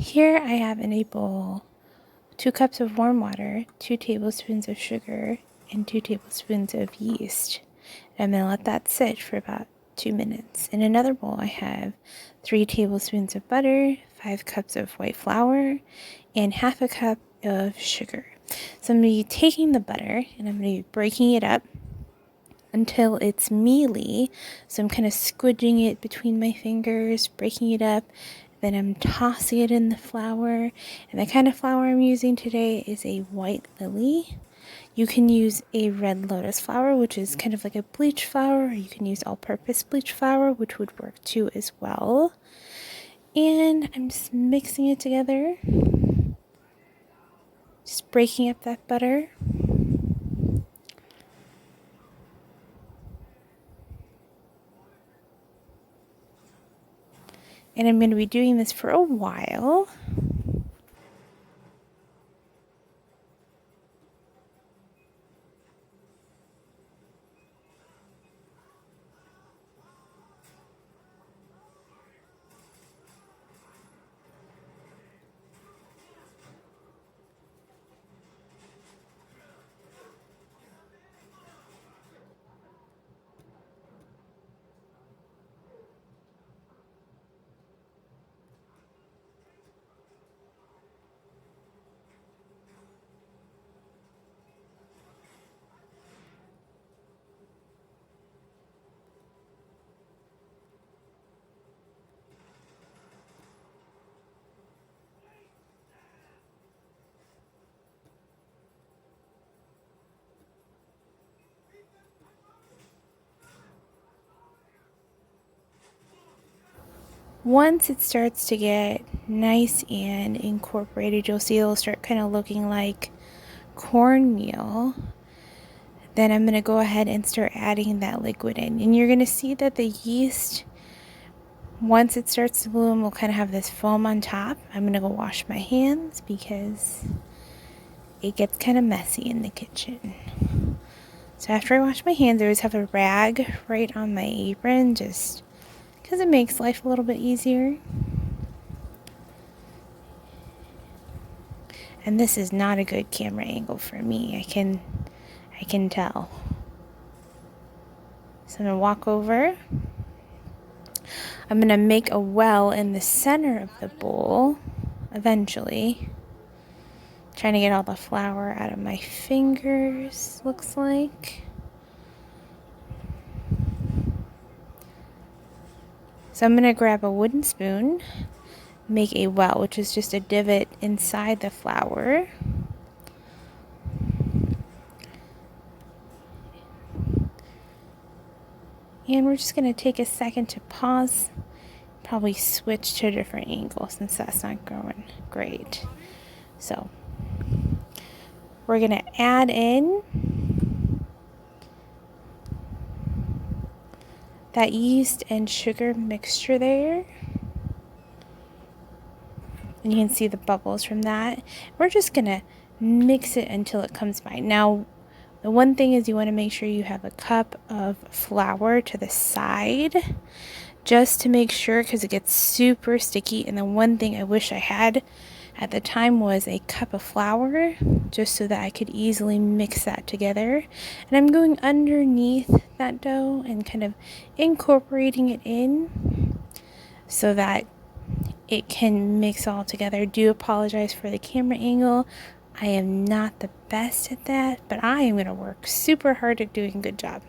Here I have in a bowl 2 cups of warm water, 2 tablespoons of sugar, and 2 tablespoons of yeast. I'm going to let that sit for about 2 minutes. In another bowl I have 3 tablespoons of butter, 5 cups of white flour, and half a cup of sugar. So I'm going to be taking the butter and I'm going to be breaking it up until it's mealy. So I'm kind of squidging it between my fingers, breaking it up. Then I'm tossing it in the flour. And the kind of flour I'm using today is a white lily. You can use a red lotus flour, which is kind of like a bleach flour, or you can use all-purpose bleach flour, which would work too as well. And I'm just mixing it together. Just breaking up that butter. And I'm going to be doing this for a while. Once it starts to get nice and incorporated, you'll see it'll start kind of looking like cornmeal. Then I'm going to go ahead and start adding that liquid in. And you're going to see that the yeast, once it starts to bloom, will kind of have this foam on top. I'm going to go wash my hands because it gets kind of messy in the kitchen. So after I wash my hands, I always have a rag right on my apron, just because it makes life a little bit easier. And this is not a good camera angle for me. I can tell. So I'm going to walk over. I'm going to make a well in the center of the bowl eventually. Trying to get all the flour out of my fingers, looks like. So I'm going to grab a wooden spoon, make a well, which is just a divot inside the flour. And we're just going to take a second to pause, probably switch to a different angle since that's not going great. So we're going to add in that yeast and sugar mixture there. And you can see the bubbles from that. We're just going to mix it until it comes by. Now, the one thing is you want to make sure you have a cup of flour to the side just to make sure, because it gets super sticky. And the one thing I wish I had at the time was a cup of flour, just so that I could easily mix that together. And I'm going underneath that dough and kind of incorporating it in so that it can mix all together. I do apologize for the camera angle. I am not the best at that, but I am going to work super hard at doing a good job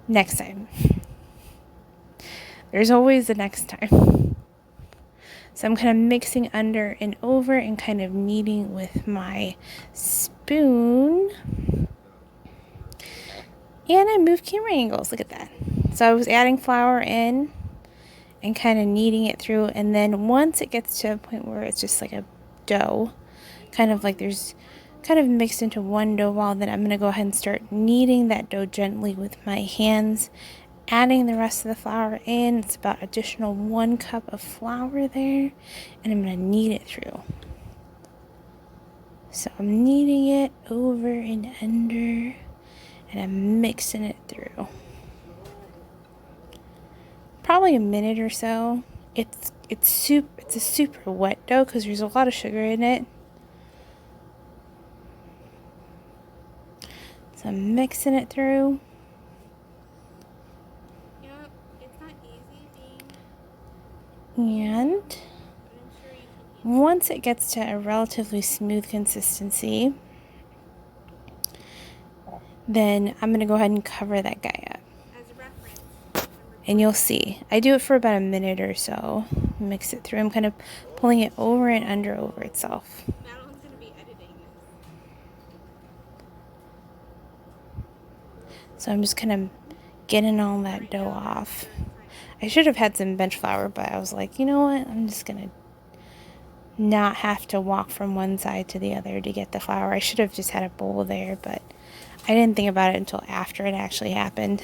next time. There's always the next time. So I'm kind of mixing under and over and kind of kneading with my spoon. And I moved camera angles, look at that. So I was adding flour in and kind of kneading it through. And then once it gets to a point where it's just like a dough, kind of like there's kind of mixed into one dough ball, then I'm going to go ahead and start kneading that dough gently with my hands, adding the rest of the flour in. It's about additional 1 cup of flour there, and I'm going to knead it through. So I'm kneading it over and under, and I'm mixing it through. Probably a minute or so. it's a super wet dough because there's a lot of sugar in it. So I'm mixing it through. You know, it's not easy And but I'm sure you can once it gets to a relatively smooth consistency, then I'm going to go ahead and cover that guy up. As a reference, And you'll see. I do it for about a minute or so. Mix it through. I'm kind of pulling it over and under over itself. Madeline's going to be editing this. So I'm just kind of getting all that dough off. I should have had some bench flour, but I was like, you know what? I'm just going to not have to walk from one side to the other to get the flour. I should have just had a bowl there, but I didn't think about it until after it actually happened.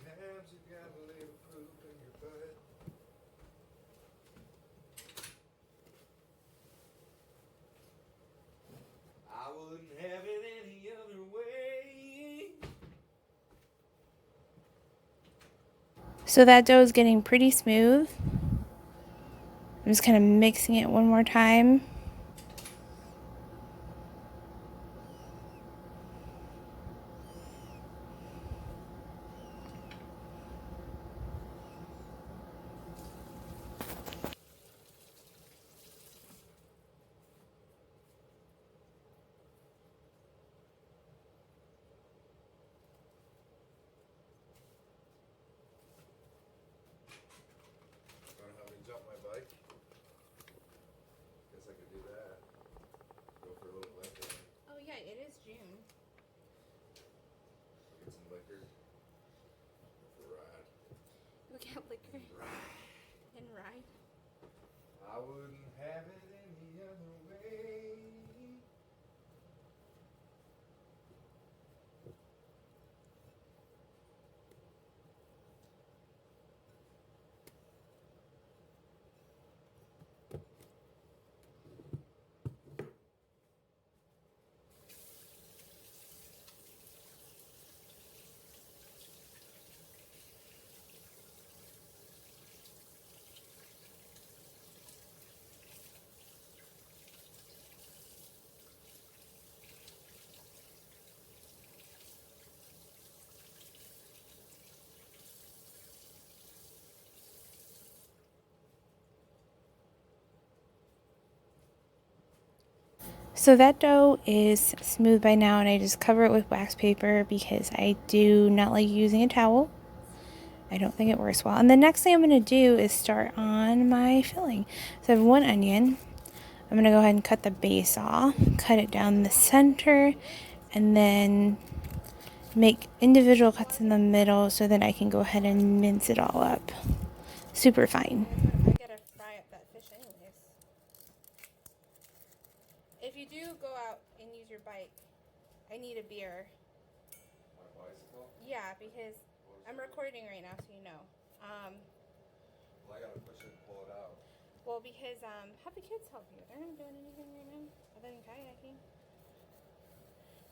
Sometimes you got a little proof in your butt. I wouldn't have it any other way. So that dough is getting pretty smooth. I'm just kind of mixing it one more time. Wanna help me jump my bike? Guess I could do that. Go for a little bike ride. Oh, yeah, it is June. Get some liquor. Go for a ride. We got liquor and ride. I wouldn't have it any other way. So that dough is smooth by now, and I just cover it with wax paper because I do not like using a towel. I don't think it works well. And the next thing I'm going to do is start on my filling. So I have one onion. I'm going to go ahead and cut the base off, cut it down the center, and then make individual cuts in the middle so that I can go ahead and mince it all up. Super fine. I gotta fry up that fish anyways. If you do go out and use your bike, I need a beer. My bicycle? Yeah, because I'm recording right now, so you know. Well, I gotta push it and pull it out. Well, because have the kids help you. They're not doing anything right now other than kayaking.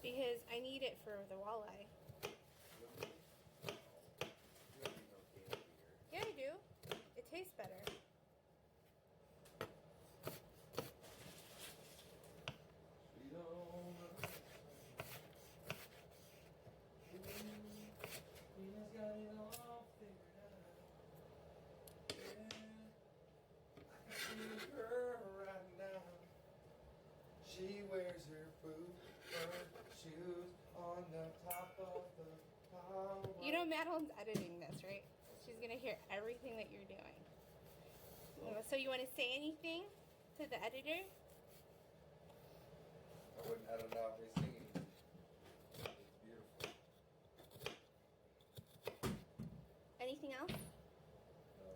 Because I need it for the walleye. Yeah, I do. It tastes better. She wears her shoes on the top of the power. You know Madeline's editing this, right? She's gonna hear everything that you're doing. So you want to say anything to the editor? I wouldn't edit out me singing. It's beautiful. Anything else? No.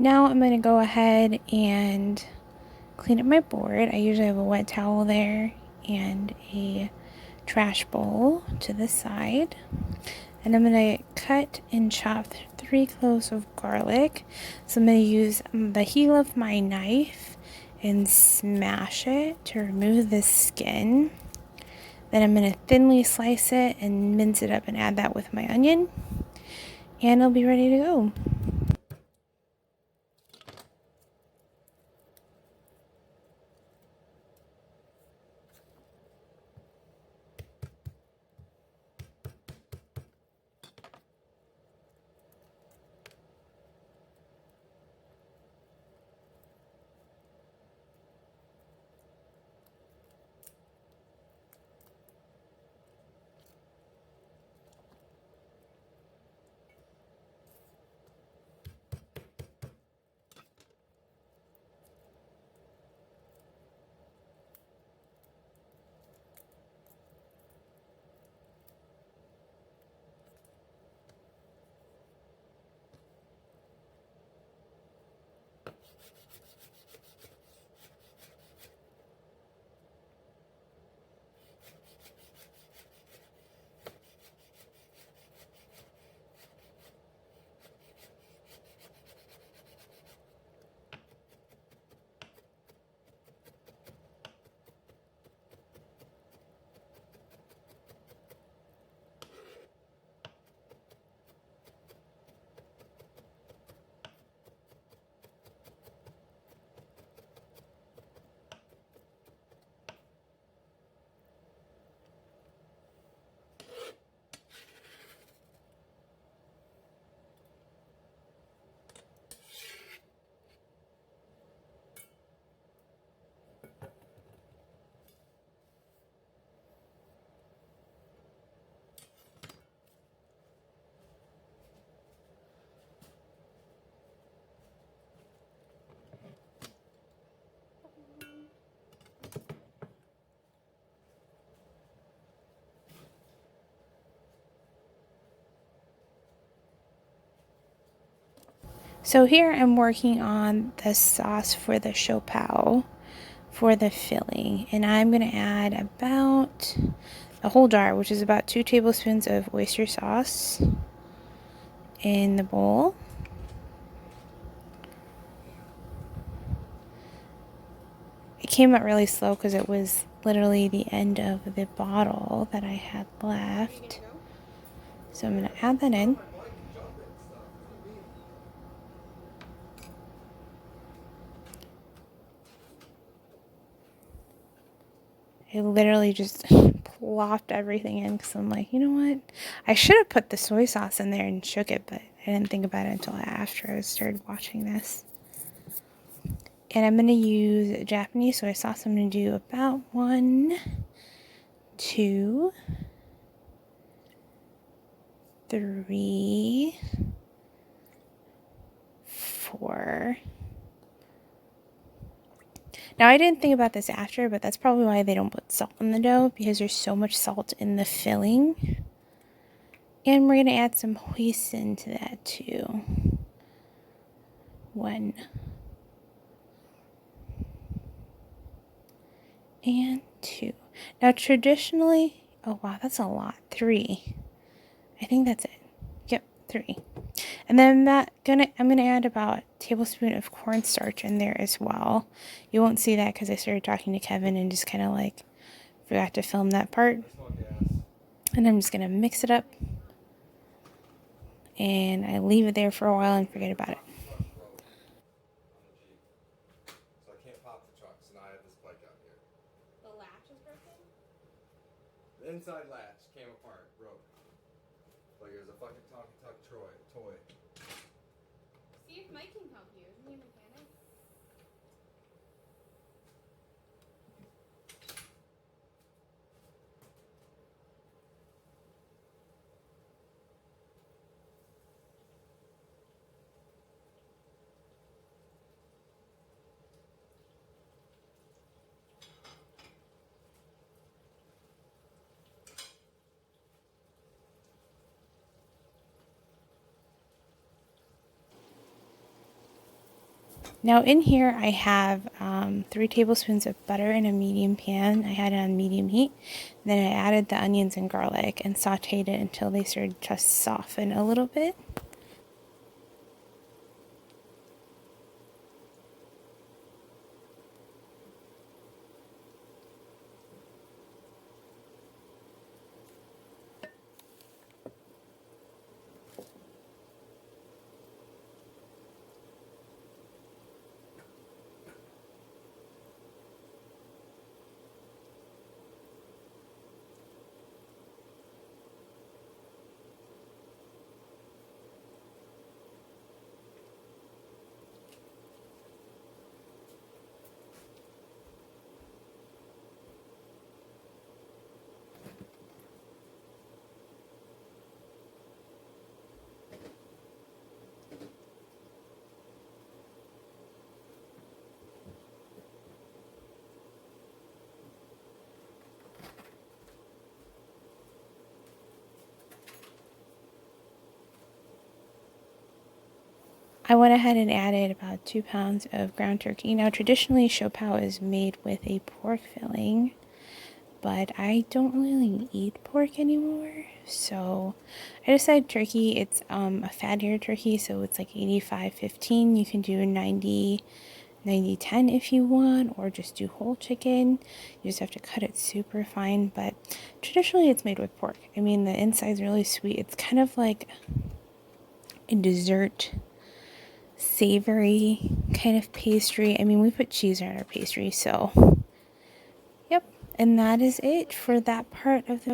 Now I'm going to go ahead and clean up my board. I usually have a wet towel there and a trash bowl to the side. And I'm going to cut and chop 3 cloves of garlic. So I'm going to use the heel of my knife and smash it to remove the skin. Then I'm going to thinly slice it and mince it up and add that with my onion. And it'll be ready to go. So here I'm working on the sauce for the Siopao for the filling, and I'm going to add about a whole jar, which is about 2 tablespoons of oyster sauce in the bowl. It came out really slow because it was literally the end of the bottle that I had left. So I'm going to add that in. I literally just plopped everything in because I'm like, you know what? I should have put the soy sauce in there and shook it, but I didn't think about it until after I started watching this. And I'm going to use Japanese soy sauce. I'm going to do about 1, 2, 3, 4. Now, I didn't think about this after, but that's probably why they don't put salt in the dough, because there's so much salt in the filling. And we're going to add some hoisin to that too. 1 and 2. Now, traditionally, oh wow, that's a lot. 3. I think that's it. Yep, 3. And then I'm gonna add about a tablespoon of cornstarch in there as well. You won't see that because I started talking to Kevin and just kind of like forgot to film that part. And I'm just gonna mix it up, and I leave it there for a while and forget about it. So I can't pop the truck, so now I have this bike out here. The latch is broken? The inside latch came apart, broke. Like it was a fucking talkie talk toy. See if Mike can help you. Isn't he a mechanic? Now in here I have 3 tablespoons of butter in a medium pan. I had it on medium heat. Then I added the onions and garlic and sauteed it until they started to soften a little bit. I went ahead and added about 2 pounds of ground turkey. Now traditionally Siopao is made with a pork filling, but I don't really eat pork anymore, so I decided turkey. It's a fattier turkey, so it's like 85-15. You can do 90-10 if you want, or just do whole chicken. You just have to cut it super fine, but traditionally it's made with pork. I mean, the inside's really sweet. It's kind of like a dessert savory kind of pastry. I mean, we put cheese on our pastry, so yep. And that is it for that part of the